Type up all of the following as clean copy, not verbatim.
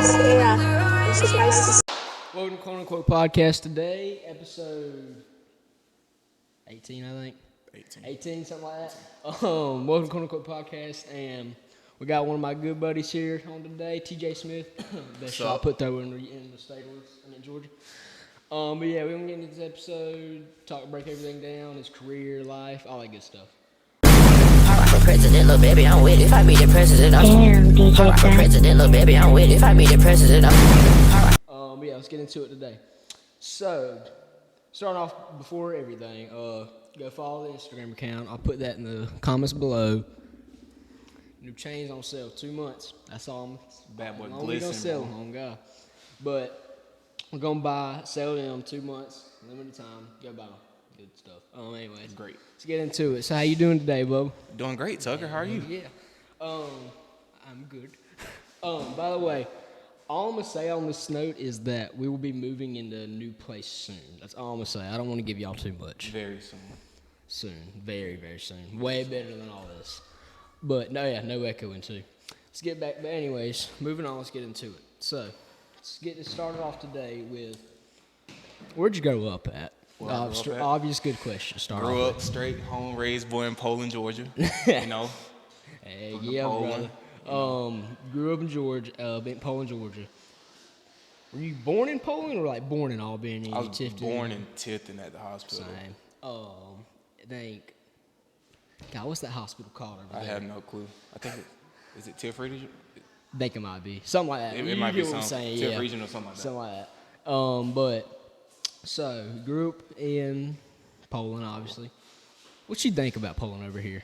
Yeah, it's nice. Welcome to Quote Unquote Podcast today, episode 18, I think. 18, something like that. Welcome to Quote Unquote Podcast, and we got one of my good buddies here on today, TJ Smith. Best shot put throw in the state of Georgia. But yeah, we're going to get into this episode, break everything down, his career, life, all that good stuff. I'm for president, little baby, I'm with it. If I be the president, Damn, DJ I'm for president, little baby, I'm with it. If I be the president, But yeah, let's get into it today. So, starting off before everything, go follow the Instagram account. I'll put that in the comments below. New chains on sale, 2 months. That's all. Bad boy We're gonna sell them, on God. But we're gonna sell them 2 months, limited time. Go buy them. Good stuff. Anyways, Great. let's get into it. So, how you doing today, Bub? Doing great, Tucker. How are you? Yeah. I'm good. By the way, all I'm gonna say on this note is that we will be moving into a new place soon. That's all I'm gonna say. I don't want to give y'all too much. Very soon. Soon, very, very soon. Way better than all this. But no echoing too. Let's get back. But anyways, moving on. Let's get into it. So, let's get this started off today with where'd you grow up at? Obvious, good question. Grew up straight, home raised, born in Poland, Georgia. You know. Hey, yeah, Poland, brother. Grew up in Georgia, in Poland, Georgia. Were you born in Poland or like born in Albany? I was Tifton? born in Tifton at the hospital. Same. I think. God, what's that hospital called over I there? have no clue. I think is it Tiff Regional? I think it might be something like that. It You might be get what I'm something. saying, Tiff yeah. Regional or something like that. Something like that. But so grew up in Poland, obviously. What you think about Poland over here?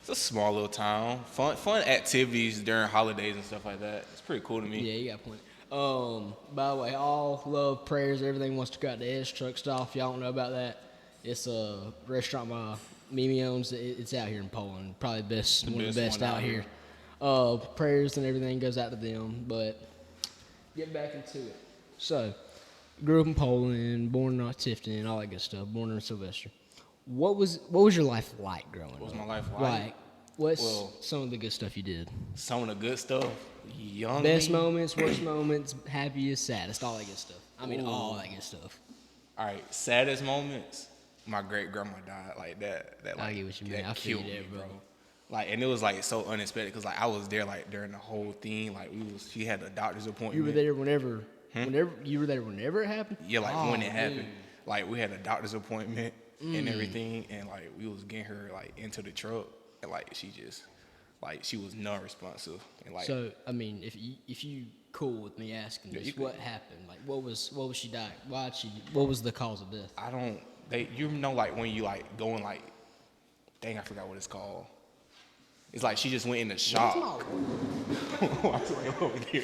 It's a small little town. Fun activities during holidays and stuff like that. It's pretty cool to me. Yeah, you got plenty. By the way, all love, prayers, everything wants to go out to S Truck Stop. If y'all don't know about that, it's a restaurant my Mimi owns. It's out here in Poland. Probably one of the best out here. Prayers and everything goes out to them. But get back into it. So, grew up in Poland, born in Tifton, all that good stuff. Born in Sylvester. What was your life like growing up? What was my life like? Like, what's some of the good stuff you did? Some of the good stuff. Young Best me. moments, worst moments, happiest, saddest, all that good stuff. I mean, all that good stuff. All right, saddest moments. My great grandma died like that. I get what you mean. That I feel killed you there, me, bro. Like, and it was like so unexpected because like I was there like during the whole thing. Like she had a doctor's appointment. You were there whenever it happened. Yeah, like when it happened. dude. Like we had a doctor's appointment and everything, and like we was getting her like into the truck, and like she was non-responsive, and like So I mean, if you cool with me asking Yeah, this, you could. what happened? Like, what was she dying? What was the cause of death? I don't. Like when you like going like, dang, I forgot what it's called. It's like she just went into shock. I was like over there.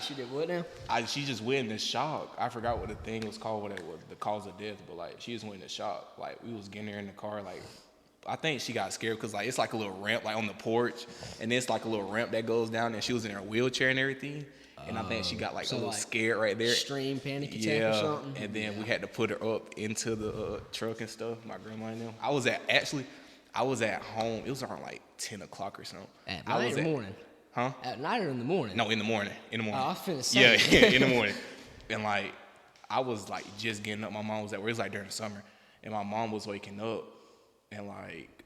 She did what now? She just went into shock. I forgot what the thing was called, what it was, the cause of death, but like she just went into shock. Like we was getting her in the car, like I think she got scared because like it's like a little ramp like on the porch, and it's like a little ramp that goes down, and she was in her wheelchair and everything. And I think she got like so a little like scared right there. Extreme panic attack or something. And then we had to put her up into the truck and stuff. My grandma and them. I was at home. It was around like 10 o'clock or something. At night or morning? Huh? At night or in the morning? No, in the morning. Oh, I was finna say. Yeah, in the morning. And like, I was like just getting up. My mom was at work. It was like during the summer, and my mom was waking up, and like,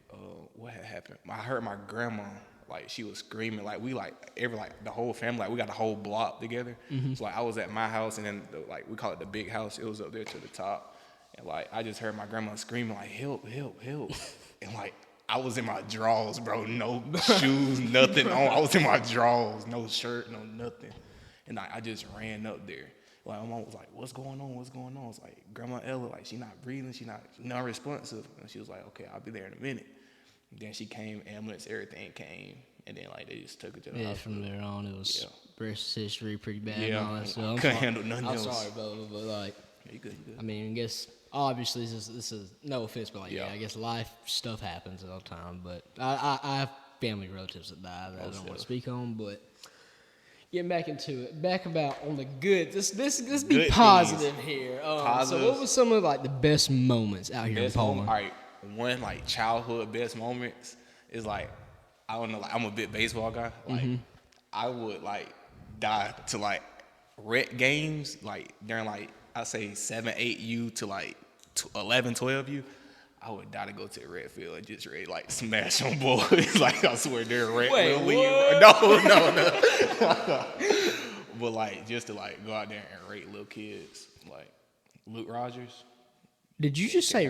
what had happened? I heard my grandma. Like she was screaming, like we the whole family, like we got the whole block together. Mm-hmm. So like I was at my house, and then we call it the big house. It was up there to the top, and like I just heard my grandma screaming like help, help, help, and like I was in my drawers, bro, no shoes, nothing on. I was in my drawers, no shirt, no nothing, and like I just ran up there. Like my mom was like, "What's going on? What's going on?" I was like, "Grandma Ella, like she not breathing, she not responsive," and she was like, "Okay, I'll be there in a minute." Then she came, ambulance, everything came, and then like they just took her to the hospital. From there on, it was breast history pretty bad Yeah, and all that stuff. couldn't handle nothing I'm else. sorry, but like, You good? I mean, I guess obviously this is no offense, but like, Yeah. I guess life stuff happens all the time. But I have family relatives that died that I don't want to speak on. But getting back into it, back about on the good. Let's be Good positive things. here. Positive. So what was some of like the best moments out here in Best Poland? moment, all right, one like childhood best moments is like, I don't know, like I'm a big baseball guy. Like I would like die to like rec games, like during like I say 7, 8U to like 11, 12U. I would die to go to the red field and just ready like smash on boys. Like I swear they're red. Wait, No. But like just to like go out there and rate little kids, like Luke Rogers. Did you just say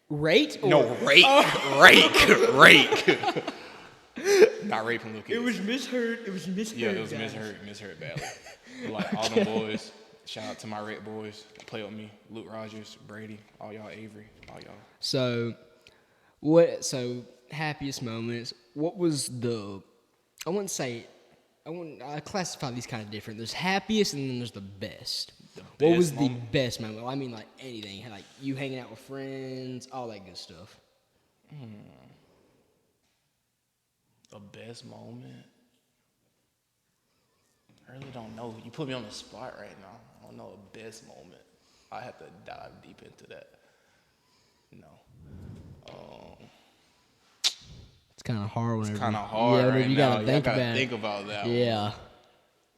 rate? Or? No, rake. Not raping little kids. It was misheard. It was misheard. Yeah, it was guys. misheard badly. But like all them boys, shout out to my red boys that play with me. Luke Rogers, Brady, all y'all, Avery, all y'all. So, happiest moments. What was the? I classify these kind of different. There's happiest and then there's the best. What was the best moment? Well, I mean, like anything, like you hanging out with friends, all that good stuff. The best moment? I really don't know. You put me on the spot right now. I don't know a best moment. I have to dive deep into that. No. It's kind of hard. It's kind of hard yeah, right you now. gotta think gotta about think it. about that one. Yeah.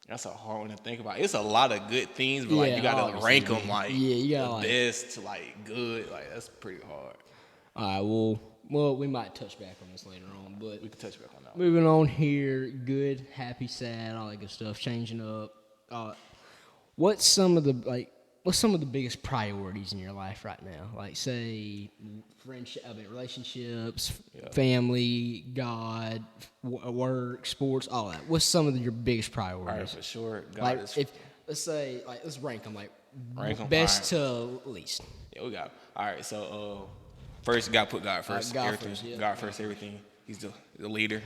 That's a hard one to think about. It's a lot of good things, but like Yeah, you gotta obviously, rank them dude. like Yeah, you gotta, the like- best to like good. Like that's pretty hard. All right. Well, we might touch back on this later on, but We can touch back on that. moving on here. Good, happy, sad, all that good stuff. Changing up. What's some of the biggest priorities in your life right now? Like, say, relationships, family, God, work, sports, all that. What's some of your biggest All right, priorities? for sure. God Like, is let's rank them, like, Rank 'em, best to least. Yeah, we got. All right, so first you got to put God first. God everything. first, yeah. God first, everything. He's the leader.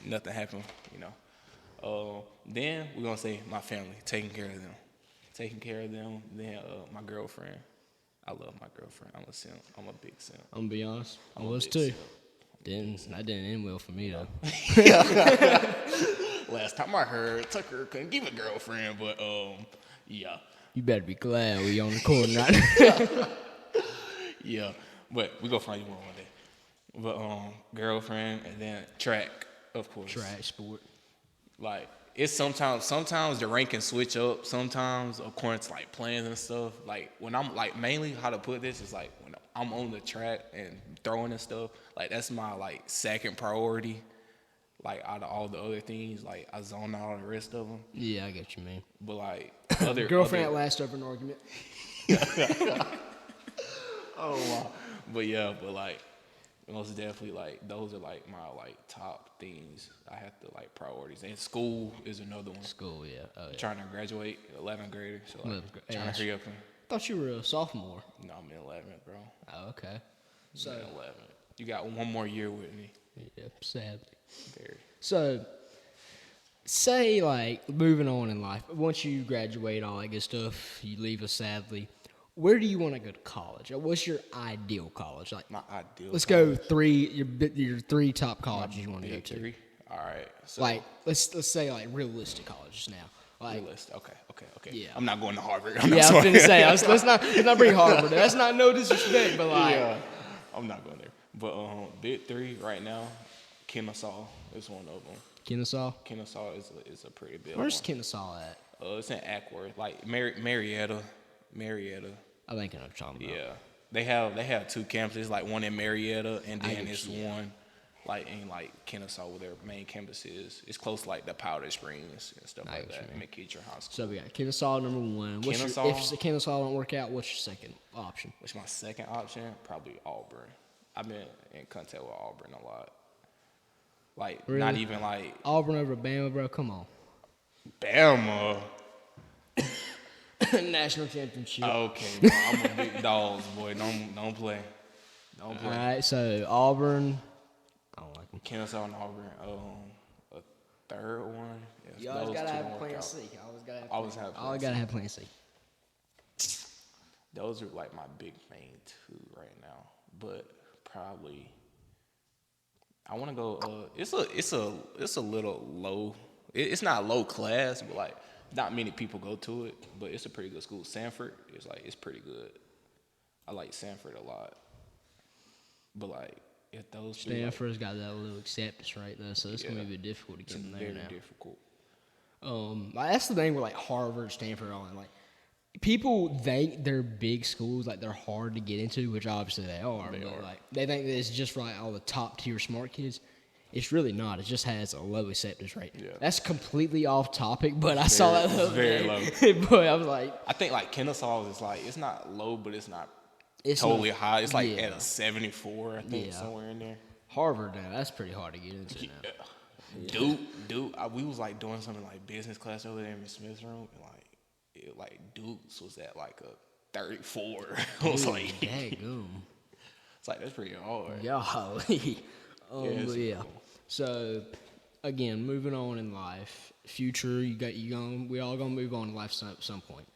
Nothing happened, you know. Then we're gonna say my family, taking care of them. Then my girlfriend. I love my girlfriend. I'm a simp. I'm a big simp. I'm gonna be honest. I I'm a was big too. simp. That didn't end well for me though. Last time I heard, Tucker couldn't give a girlfriend, but yeah. You better be glad we on recording right now. Yeah, but we gonna find you one day. But girlfriend and then track, of course. Trash sport. Like it's sometimes the rank can switch up. Sometimes according to like plans and stuff. Like when I'm like mainly how to put this is like when I'm on the track and throwing and stuff. Like that's my like second priority. Like out of all the other things, like I zone out all the rest of them. Yeah, I get what you mean. But like other Girlfriend other, at last over an argument. Oh wow. But like most definitely like those are like my like top things I have to like priorities. And school is another one. School, yeah. Oh, yeah. Trying to graduate, 11th grader, so like 11th grade. trying Yeah, to hurry up and Thought you were a sophomore. no, I'm in 11th, bro. Oh, okay. So 11th. You got one more year with me. Yeah, sadly. Very. So, say like moving on in life. Once you graduate, all that good stuff, you leave us sadly. Where do you want to go to college? Or what's your ideal college? Like, My ideal. let's go your three top colleges you want to go big to. three. All right. So Like, let's say like realistic colleges now. Like, list. Okay. Yeah. I'm not going to Harvard. yeah, I was gonna say let's not bring Harvard. That's not no disrespect, but like, Yeah, I'm not going there. But big three right now, Kennesaw is one of them. Kennesaw. Kennesaw is a pretty big Where's one. Kennesaw at? It's in Ackworth, like Marietta. I think I know what you're talking about. Yeah, they have two campuses, like one in Marietta, and I then get it's you, yeah. one like in like Kennesaw, where their main campus is. It's close to like the Powder Springs and stuff I like get you, that. man. McEachern High School. So we got Kennesaw number one. Kennesaw. If Kennesaw don't work out, what's your second option? What's my second option? Probably Auburn. I've been in contact with Auburn a lot. Like Really? not even like Auburn over Bama, bro. Come on. Bama. National championship. Okay, bro, I'm a big dogs boy. Don't play. Don't play. All right, so Auburn. I don't like them. Kennesaw and Auburn. A third one. If You always those gotta two have don't work plan out. C. Always have plan Always C. gotta have plan C. Those are like my big main two right now. But probably I want to go. It's a little low. It's not low class, but like not many people go to it. But it's a pretty good school. Sanford is like it's pretty good. I like Sanford a lot. But like if those two, like, Stanford's got that little acceptance rate though, so it's gonna be a bit difficult to it's get in there very now. difficult. Like, that's the thing with like Harvard, Stanford, all that. Like people think they're big schools, like they're hard to get into, which obviously they are. Like they think that it's just for like all the top tier smart kids. It's really not. It just has a low acceptance rate. Yeah. That's completely off topic, but I saw that the other very day. low. But I was like, I think like Kennesaw is like it's not low, but it's not it's totally not, high. It's like yeah. at a 74, I think, somewhere in there. Harvard now, that's pretty hard to get into now. Yeah. Duke, we was like doing something like business class over there in Miss Smith's room, and like Duke's was at like a 34. I was like, daggum. It's like that's pretty hard. Golly. Yeah. So, again, moving on in life, future, we all gonna move on in life at some point.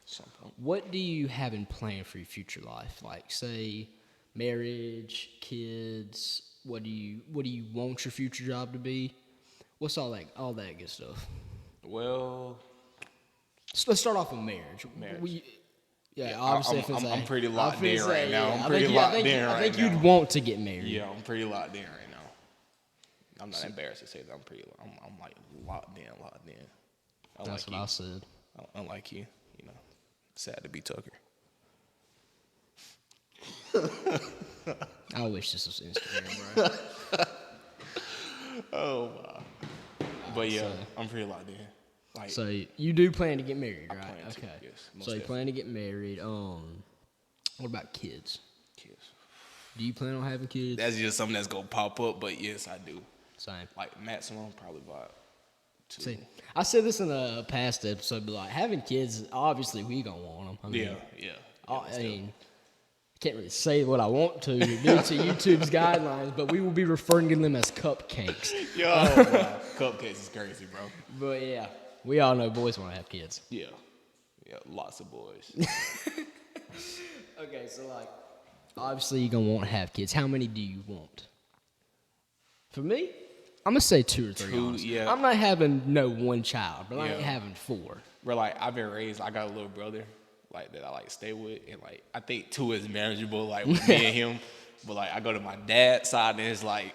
What do you have in plan for your future life? Like, say, marriage, kids. What do you want your future job to be? What's all that good stuff? Well, so let's start off with marriage. Obviously, I'm pretty locked in right now. I'm pretty locked in right now. I think you'd want to get married. Yeah, I'm pretty locked in right now. I'm not embarrassed to say that I'm like locked in. That's what I said. Unlike you, sad to be Tucker. I wish this was Instagram, bro. Oh my. But yeah, I'm pretty locked in. Like, so you do plan to get married, right? Okay. Yes, so you plan to get married. What about kids? Do you plan on having kids? That's just something that's gonna pop up, but yes, I do. Same. Like maximum, probably about 2. See, I said this in a past episode, but like having kids, obviously we gonna want them. Yeah. I mean, can't really say what I want to due to YouTube's guidelines, but we will be referring to them as cupcakes. Yo, cupcakes is crazy, bro. But yeah, we all know boys want to have kids. Yeah, lots of boys. Okay, so like, obviously you're gonna want to have kids. How many do you want? For me, I'm gonna say 2 or 3. 2, yeah. I'm not having one child, but I ain't having 4. Bro, like I've been raised. I got a little brother, like that I like stay with, and like I think 2 is manageable, like with me and him. But like I go to my dad's side, and it's like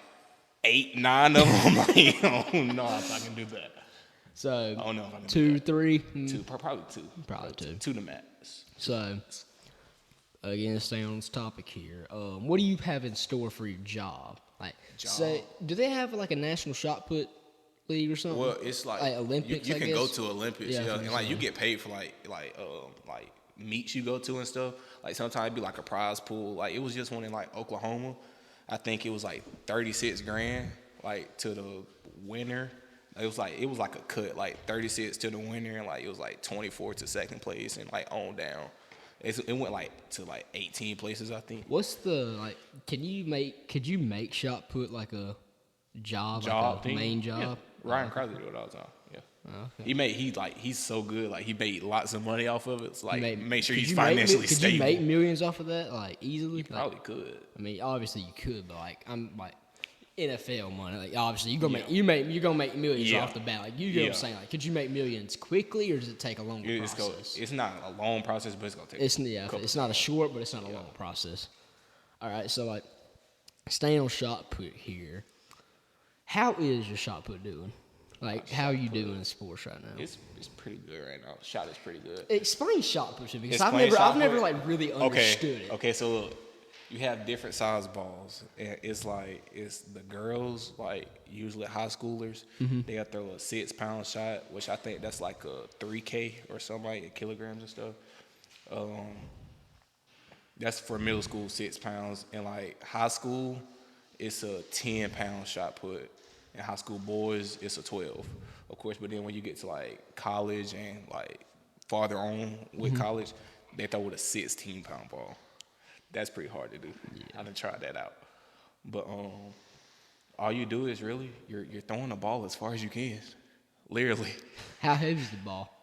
8, 9 of them. I'm like, I don't know if I can do that. So I don't know if I can 2, do that. 3, 2, probably 2. Probably 2. 2 to max. So again, staying on this topic here, what do you have in store for your job? Like, say, do they have like a national shot put league or something? Well, it's like Olympics. You can go to Olympics, and like so. you get paid for like meets you go to and stuff. Like sometimes it'd be like a prize pool. Like it was just one in like Oklahoma. I think it was like 36 grand, like to the winner. It was like a cut, like 36 to the winner, and like it was like 24 to second place, and like on down. It went like to like 18 places, I think. What's the like? Could you make shot put like a job like a main job? Yeah. Ryan Crowley do it all the time. Yeah. Okay. He's so good. Like he made lots of money off of it. It's like make sure he's financially stable. Could you make millions off of that? Like easily? You probably could. I mean, obviously you could, but like I'm like NFL money. Like obviously you're gonna make millions off the bat. Like you know what I'm saying? Like could you make millions quickly, or does it take a longer process? It's not a long process, but it's gonna take. It's not a short, but it's not a long process. All right, so like staying on shot put here. How is your shot put doing? Like how are you doing in sports right now? It's pretty good right now. Shot is pretty good. Explain shot put to me, because I've never like really understood it. Okay, so look. You have different size balls, and it's the girls, like usually high schoolers, they got their little 6-pound shot, which I think that's like a 3K or something like kilograms and stuff. That's for middle school, 6 pounds, and like high school, it's a 10-pound shot put, and high school boys, it's a 12, of course. But then when you get to like college and like farther on with college, they throw with a 16-pound ball. That's pretty hard to do. Yeah. I done tried that out. But all you do is really you're throwing the ball as far as you can. Literally. How heavy is the ball?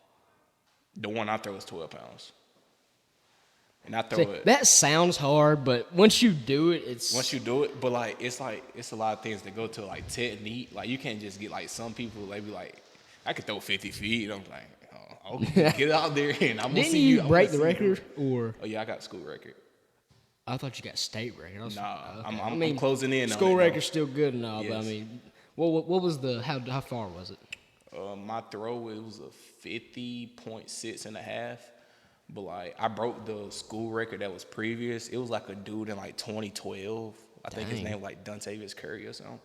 The one I throw is 12 pounds. And I throw it. That sounds hard, but once you do it, but like it's a lot of things that go to like technique. Like you can't just get like some people, they be like, I could throw 50 feet. I'm like, oh, okay, get out there and I'm gonna see you. Didn't you break the record? Or oh yeah, I got school record. I thought you got state record. I'm closing in. School on it, record's still good and all, but I mean, what was how far was it? My throw, it was a 50.6 and a half. But like I broke the school record that was previous. It was like a dude in like 2012. I think his name was like Dontavius Curry or something.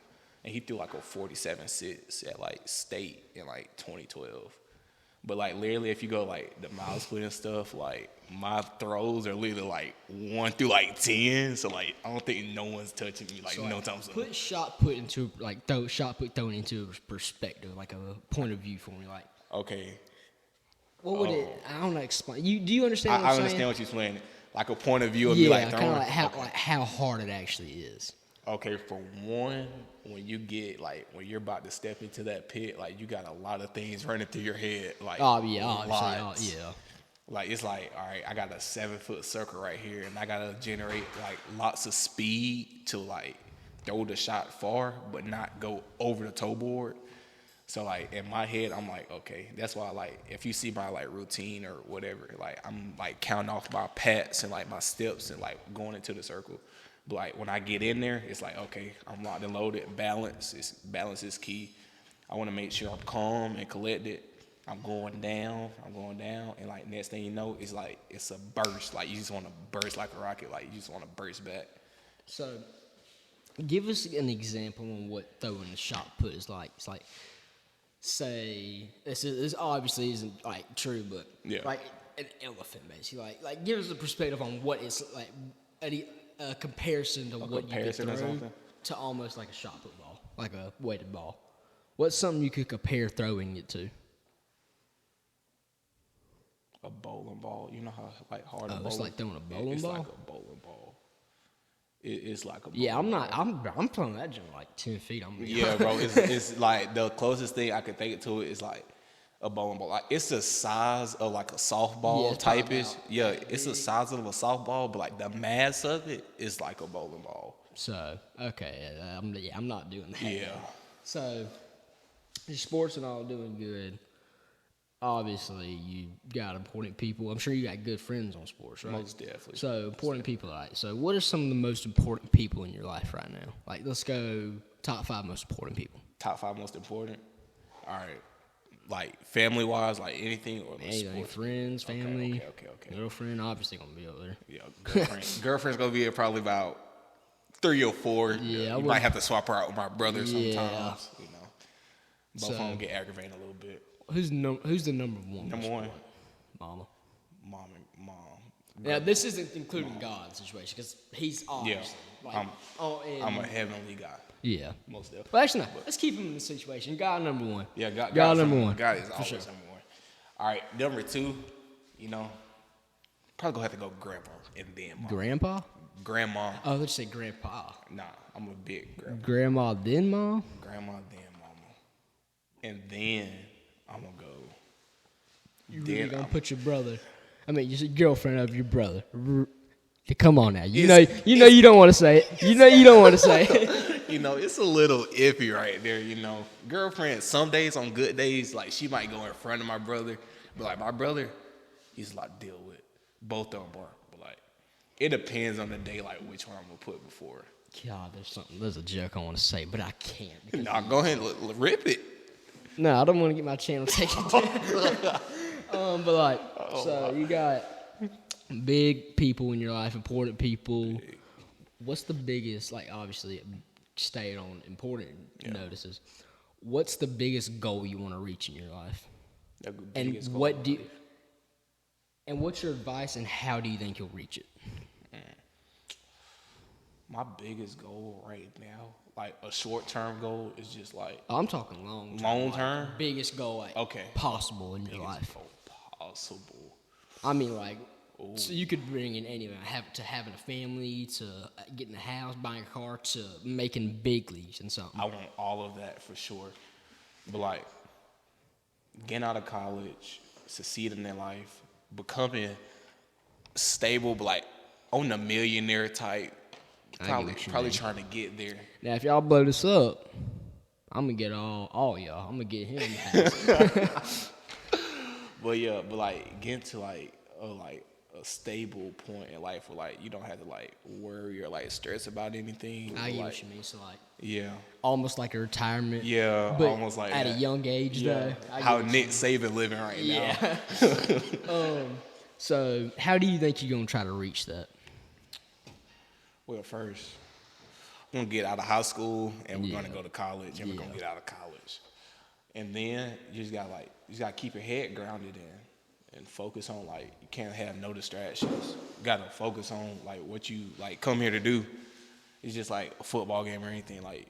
And he threw like a 47.6 at like state in like 2012. But like literally if you go like the mile split and stuff, like my throws are literally like 1 through like 10. So like I don't think no one's touching me like no time soon. Put shot put into like shot put thrown into a perspective, like a point of view for me. Like Okay. what would it? I don't know. Explain. Do you understand? What I I'm understand saying? what you're saying. Like a point of view of Yeah, me like kind of throwing. like how hard it actually is. Okay, for one, when you get like when you're about to step into that pit, like you got a lot of things running through your head. Like Oh yeah, lots. obviously, yeah. Like it's like, all right, I got a 7-foot circle right here, and I gotta generate like lots of speed to like throw the shot far, but not go over the toe board. So like in my head, I'm like, okay, that's why like if you see my like routine or whatever, like I'm like counting off my pats and like my steps and like going into the circle. But like when I get in there, it's like, okay, I'm locked and loaded. Balance is key. I want to make sure I'm calm and collected. I'm going down, and like next thing you know, it's like it's a burst. Like you just want to burst like a rocket. Like you just want to burst back. So, give us an example on what throwing the shot put is like. It's like, say, this obviously isn't like true, but Yeah. like an elephant, basically. Like give us a perspective on what it's like, a comparison to what you could comparison or throw something? to almost like a shot put ball, like a weighted ball. What's something you could compare throwing it to? A bowling ball. You know how like hard a Oh, bowling. it's like throwing a bowling it's ball? like a bowling ball. It's like a bowling Yeah, I'm ball. not. I'm throwing that jump like 10 feet. Yeah, bro. It's like the closest thing I could think to it is like a bowling ball. Like it's the size of like a softball Yeah, talking type-ish. about Yeah, it's the size of a softball, but like the mass of it is like a bowling ball. So okay, I'm not doing that. Yeah. So, your sports and all doing good. Obviously, you got important people. I'm sure you got good friends on sports, right? Most definitely. So, important people, all right. So, what are some of the most important people in your life right now? Like, let's go top 5 most important people. Top 5 most important. All right. Like family wise, like anything or like Anything, sports. friends, family, Okay. girlfriend, obviously gonna be up there. Yeah, girlfriend's gonna be here probably about 3 or 4. Yeah, you might have to swap her out with my brother Yeah. sometimes. You know, both of So- them get aggravated a little bit. Who's the number one? Number one, Mama. mom. Now, this isn't including God's situation because he's obviously I'm a heavenly guy, yeah. most definitely. Well, actually, no. Let's keep him in the situation. God number one. Yeah, God number one. God is For always sure. number one. All right, number 2, you know, probably gonna have to go grandpa and then mom. Grandpa? Grandma, Oh, let's say grandpa. nah, I'm a big grandpa. Grandma, then mom? Grandma, then mama, and then I'm gonna go. You really Then gonna I'm- put your brother, your girlfriend of your brother. Come on now. You It's- know you don't want to say it. You know you don't want to say it. You know, it's a little iffy right there, you know. Girlfriend, some days on good days, like she might go in front of my brother, but like my brother, he's a lot to deal with. Both of them are, but like it depends on the day, like which one I'm gonna put before. God, there's a joke I want to say, but I can't. because- Nah, go ahead, rip it. No, I don't want to get my channel taken down. But like, so you got big people in your life, important people. What's the biggest, like obviously staying on important notices. What's the biggest goal you want to reach in your life? The And biggest goal what in do life. and what's your advice and how do you think you'll reach it? My biggest goal right now, like a short-term goal, is just like Oh, I'm talking long term. Long term? Biggest goal like Okay. possible in your biggest life. goal possible. I mean, like, so you could bring in anything, having a family, to getting a house, buying a car, to making big leagues and something. I want all of that for sure. But like getting out of college, succeeding in life, becoming stable, but like on the millionaire type, probably what you probably mean. trying to get there. Now, if y'all blow this up, I'm gonna get all y'all. I'm gonna get him the house. But yeah, but like getting to like a stable point in life where like you don't have to like worry or like stress about anything. I get like, what you mean. So like yeah, almost like a retirement. yeah, but almost like at a that. young age though. I get How what you Nick mean. Saban living right now. Yeah. So how do you think you're gonna try to reach that? Well, first, we're gonna get out of high school and we're gonna Yeah. go to college and we're gonna Yeah. get out of college. And then you just gotta keep your head grounded in and focus on like you can't have no distractions. You gotta focus on like what you like come here to do. It's just like a football game or anything. Like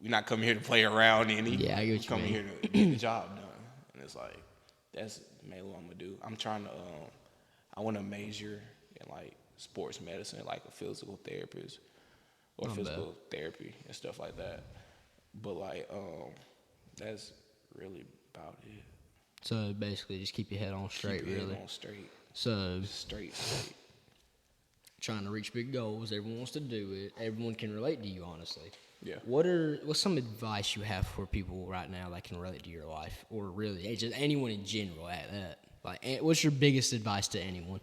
we're not coming here to play around any. Yeah, I get what you coming mean. here to get the job done. And it's like that's mainly what I'm gonna do. I'm trying to I wanna major in like sports medicine, like a physical therapist or Not physical therapy and stuff like that. But like that's really about it. So basically, just keep your head on straight, Keep your head really. on straight. So Straight. trying to reach big goals. Everyone wants to do it. Everyone can relate to you, honestly. Yeah. What's some advice you have for people right now that can relate to your life, or really just anyone in general at that? Like, what's your biggest advice to anyone?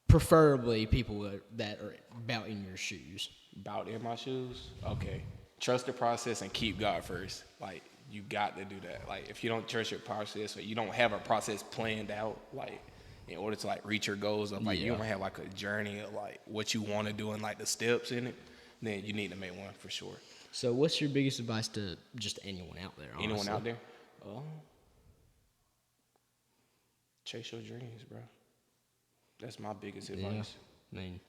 Preferably people that are about in your shoes. About in my shoes? Okay. Trust the process and keep God first. Like, you got to do that. Like, if you don't trust your process or you don't have a process planned out, like, in order to, like, reach your goals, of, like, you Yeah. don't have, like, a journey of, like, what you want to do and, like, the steps in it, then you need to make one for sure. So, what's your biggest advice to just anyone out there? Anyone honestly? out there? Chase your dreams, bro. That's my biggest Yeah. advice. I mean,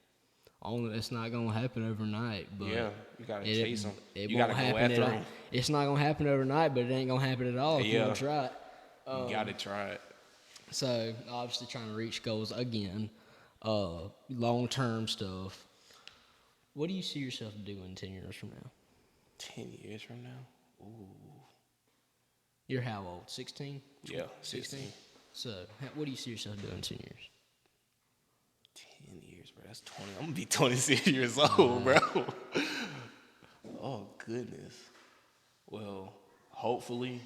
it's not gonna happen overnight, but Yeah, you gotta chase 'em. It You won't gotta go happen after at all. 'em. It's not gonna happen overnight, but it ain't gonna happen at all if you Yeah. don't try it. You gotta try it. So obviously trying to reach goals again, long-term stuff. What do you see yourself doing 10 years from now? 10 years from now? You're how old? 16? Yeah, 16. So what do you see yourself doing in 10 years? 10 years, bro. That's 20. I'm gonna be 26 years old, bro. Oh, goodness. Well, hopefully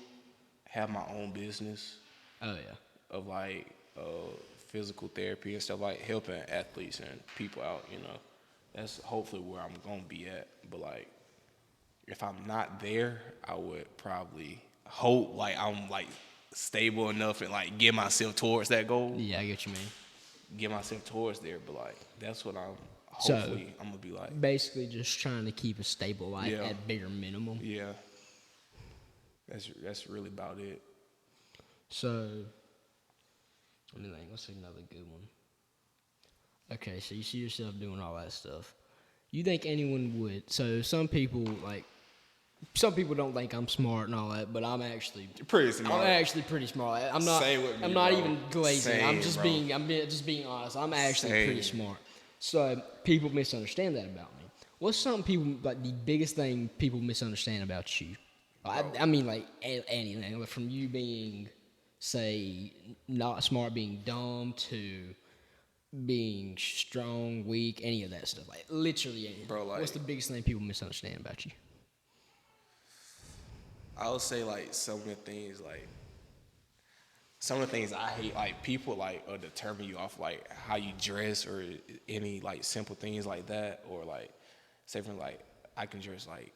have my own business Oh yeah. of like physical therapy and stuff, like helping athletes and people out, you know. That's hopefully where I'm gonna be at. But like if I'm not there, I would probably hope like I'm like stable enough and like get myself towards that goal. Yeah, I get what you mean. Get myself towards there. But like that's what I'm So- hopefully I'm gonna be like. Basically just trying to keep a stable life Yeah. at bare minimum. Yeah. That's really about it. So, let me think. What's another good one? Okay, so you see yourself doing all that stuff. You think anyone would? So some people don't think I'm smart and all that, but I'm actually Pretty smart. I'm actually pretty smart. I'm not. Same with me, I'm not bro. even glazing. I'm Same, just bro. being honest. I'm actually pretty Same. smart. So people misunderstand that about me. What's some people like the biggest thing people misunderstand about you? I mean, like anything, like from you being, say, not smart, being dumb, to being strong, weak, any of that stuff. Like literally anything. Bro, like- what's the biggest thing people misunderstand about you? I would say like some of the things I hate, like people like determine you off like how you dress or any like simple things like that, or like say from like I can dress like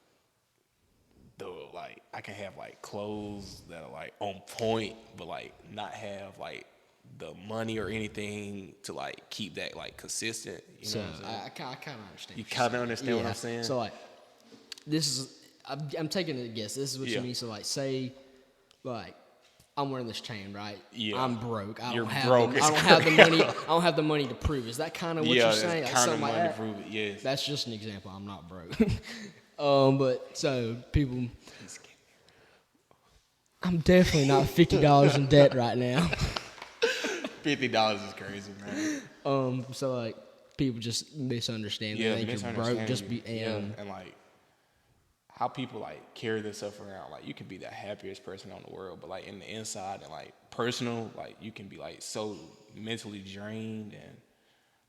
I can have like clothes that are like on point, but like not have like the money or anything to like keep that like consistent. You know So what I'm saying? I kind of understand. You what you're kind of saying. understand what Yeah. I'm saying? So like, this is I'm taking a guess. This is what you Yeah. mean. So like, say, like I'm wearing this chain, right? Yeah. I'm broke. I You're don't have broke The, as I don't have the crap. money. I don't have the money to prove. Is that kind of what yeah, you're that's saying? Like kind of something like money to that? prove it. Yes. That's just an example. I'm not broke. But so people, I'm definitely not $50 in debt right now. $50 is crazy, man. So like people just misunderstand. Yeah, They think you're broke. Just be and like how people like carry themselves around. Like you can be the happiest person on the world, but like in the inside and like personal, like you can be like so mentally drained, and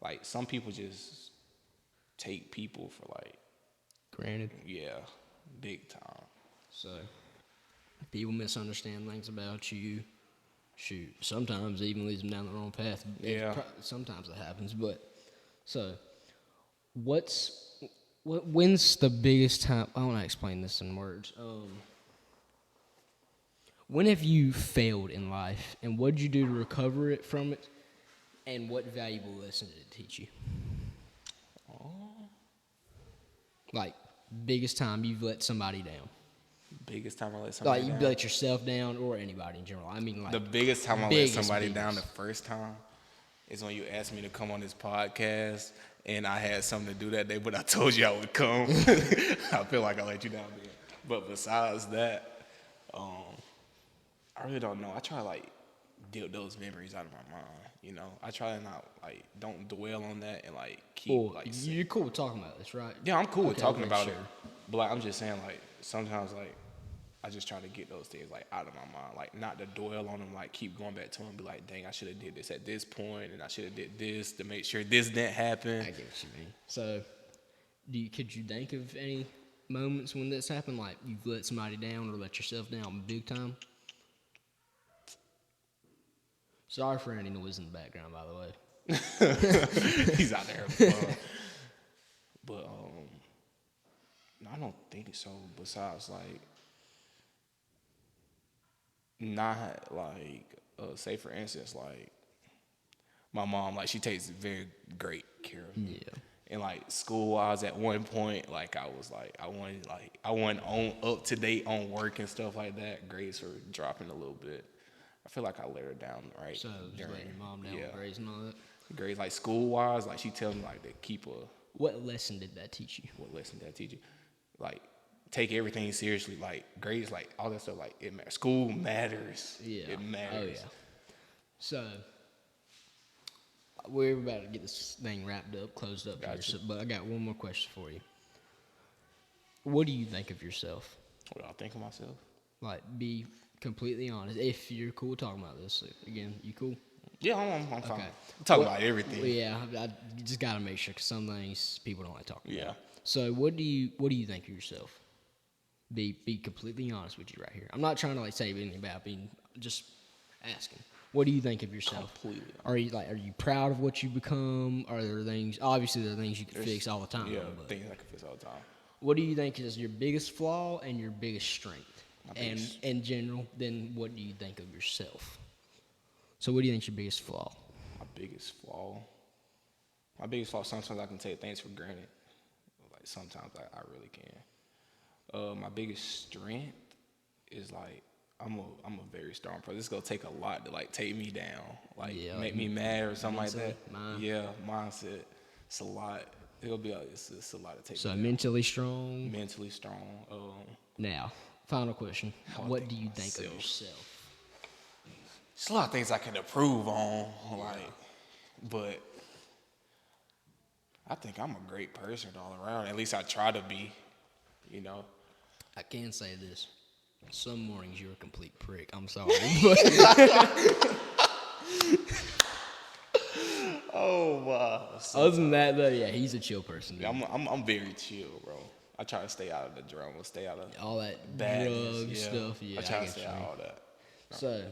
like some people just take people for like granted. big time. So people misunderstand things about you. shoot, sometimes it even leads them down the wrong path. Yeah. Sometimes that happens, but so when's the biggest time? I want to explain this in words. When have you failed in life, and what did you do to recover it from it, and what valuable lesson did it teach you? Like, biggest time you've let somebody down. Biggest time I let somebody Like, down. you let yourself down or anybody in general. I mean, like, The biggest time I let biggest, somebody biggest. down the first time is when you asked me to come on this podcast, and I had something to do that day, but I told you I would come. I feel like I let you down there. But besides that, I really don't know. I try to like get those memories out of my mind. You know, I try to not like don't dwell on that and like keep Well, like. you're cool with talking about this, right? Yeah, I'm cool with Okay, talking okay, about sure. it. But like, I'm just saying, like, sometimes, like, I just try to get those things, like, out of my mind. Like, not to dwell on them, like, keep going back to them and be like, dang, I should have did this at this point, and I should have did this to make sure this didn't happen. I get what you mean. So, could you think of any moments when this happened? Like, you've let somebody down or let yourself down big time? Sorry for any noise in the background, by the way. He's out there having fun. But, no, I don't think so. Besides, like, not, like, say, for instance, like, my mom, like, she takes very great care of me. Yeah. And like school-wise, at one point, like I wasn't on up to date on work and stuff like that. Grades were dropping a little bit. I feel like I let her down, right? So, just letting your mom down with grades and all that. Grades, like school-wise, like she tells me like to keep a. What lesson did that teach you? What lesson did that teach you? Like take everything seriously. Like grades, like all that stuff. Like it matters. School matters. Yeah. It matters. Oh, yeah. So, we're about to get this thing wrapped up, closed up here. Gotcha. So, but I got one more question for you. What do you think of yourself? What do I think of myself? Like, be completely honest. If you're cool talking about this, again, you cool? Yeah, I'm fine. Okay. Talk What- about everything. Yeah, you just gotta make sure because some things people don't like talking Yeah. about. So, what do you think of yourself? Be completely honest with you right here. I'm not trying to like say anything about being just asking. What do you think of yourself? Completely. Are you proud of what you become? Are there things? Obviously, there are things you can fix all the time. Yeah, but things I can fix all the time. what do you think is your biggest flaw and your biggest strength? My And biggest- in general, then what do you think of yourself? So, what do you think is your biggest flaw? My biggest flaw. Sometimes I can take things for granted. Like sometimes I really can. My biggest strength is like I'm a very strong person. It's gonna take a lot to like take me down, like Yeah, make me mad or something like that. mindset, Yeah, mindset. It's a lot. It's a lot to take. So, me down. mentally strong. Mentally strong. Now, final question. How I What think do you of think of myself. yourself? There's a lot of things I can improve on, like, but I think I'm a great person all around. At least I try to be, you know. I can say this. Some mornings you're a complete prick. I'm sorry. But Oh wow. other than that, though, yeah, he's a chill person. Dude. I'm very chill, bro. I try to stay out of the drama, stay out of All that badness, drug stuff. Yeah, I try to get stay you, out of man. all that. So,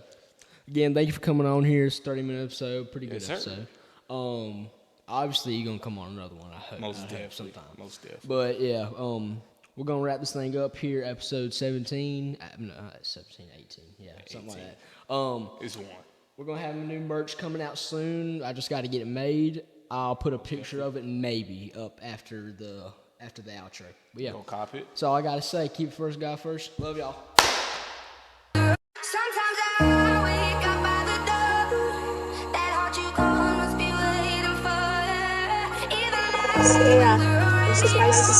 again, thank you for coming on here. It's a 30-minute episode. Pretty good Yes, sir. episode. Obviously, you're going to come on another one, I hope. Most I hope definitely. sometime. Most definitely. But, yeah, we're going to wrap this thing up here, episode 17. No, 17, 18. Yeah, something like 18. that. It's one. We're going to have new merch coming out soon. I just got to get it made. I'll put a picture of it maybe up after the outro. But, yeah. Gonna cop it. That's all I got to say. Keep it first, guy first. Love y'all. Sometimes I wake up by the door. That heart you call must be waiting for you. Even Sarah, this is my sister.